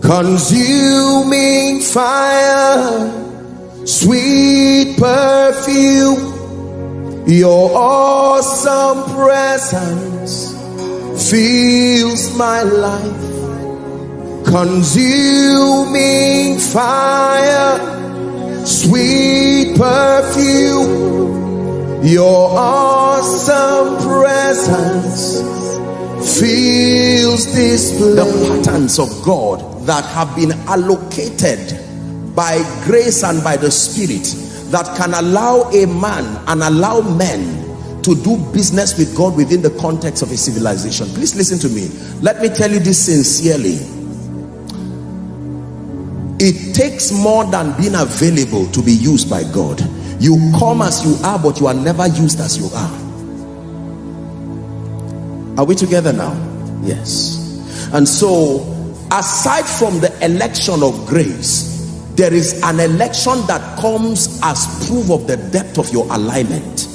consuming fire, sweet perfume. Your awesome presence fills my life. Consuming fire, sweet perfume. Your awesome presence fills this place. The patterns of God that have been allocated by grace and by the Spirit that can allow a man and allow men to do business with God within the context of a civilization. Please listen to me. Let me tell you this sincerely. It takes more than being available to be used by God. You come as you are, but you are never used as you are. Are we together now? Yes. And so, aside from the election of grace, there is an election that comes as proof of the depth of your alignment.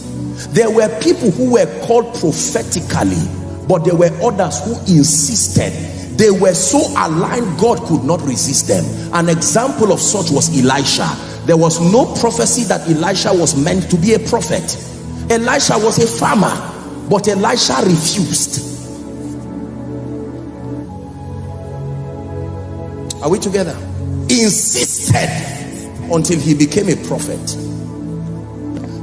There were people who were called prophetically, but there were others who insisted. They were so aligned, God could not resist them. An example of such was Elisha. There was no prophecy that Elisha was meant to be a prophet. Elisha was a farmer, but Elisha refused. Are we together? Insisted until he became a prophet.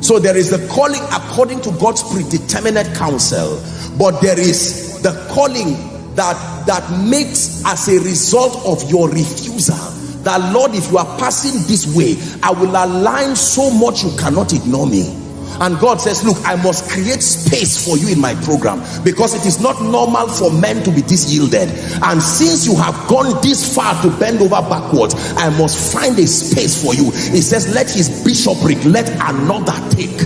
So there is the calling according to God's predeterminate counsel, but there is the calling that makes as a result of your refusal. That, Lord, if you are passing this way, I will align so much you cannot ignore me. And God says, look, I must create space for you in my program, because it is not normal for men to be this yielded. And since you have gone this far to bend over backwards, I must find a space for you. It says, let his bishopric, let another take.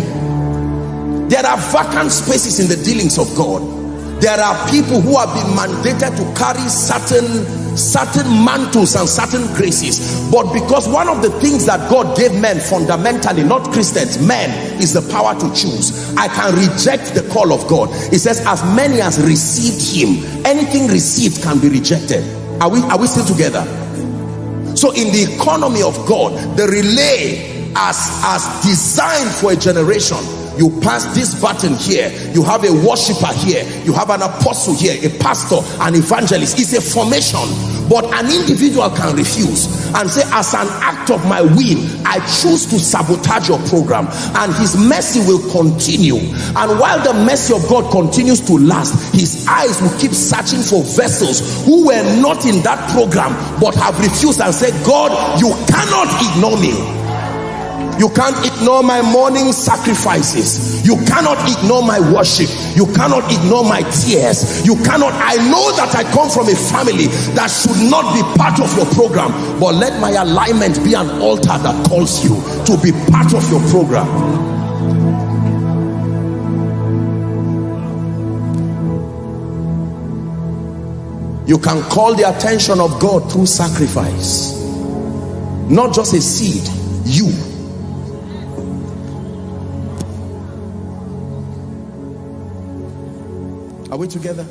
There are vacant spaces in the dealings of God. There are people who have been mandated to carry certain mantles and certain graces, but because one of the things that God gave men fundamentally, not Christians, men, is the power to choose. I can reject the call of God. It says, as many as received him. Anything received can be rejected. Are we still together? So in the economy of God, the relay as designed for a generation, you pass this button here, you have a worshiper here, you have an apostle here, a pastor, an evangelist. It's a formation, but an individual can refuse and say, as an act of my will, I choose to sabotage your program, and his mercy will continue. And while the mercy of God continues to last, his eyes will keep searching for vessels who were not in that program but have refused and said, God, you cannot ignore me. You can't ignore my morning sacrifices. You cannot ignore my worship. You cannot ignore my tears. You cannot. I know that I come from a family that should not be part of your program, but let my alignment be an altar that calls you to be part of your program. You can call the attention of God through sacrifice. Not just a seed, you. Are we together?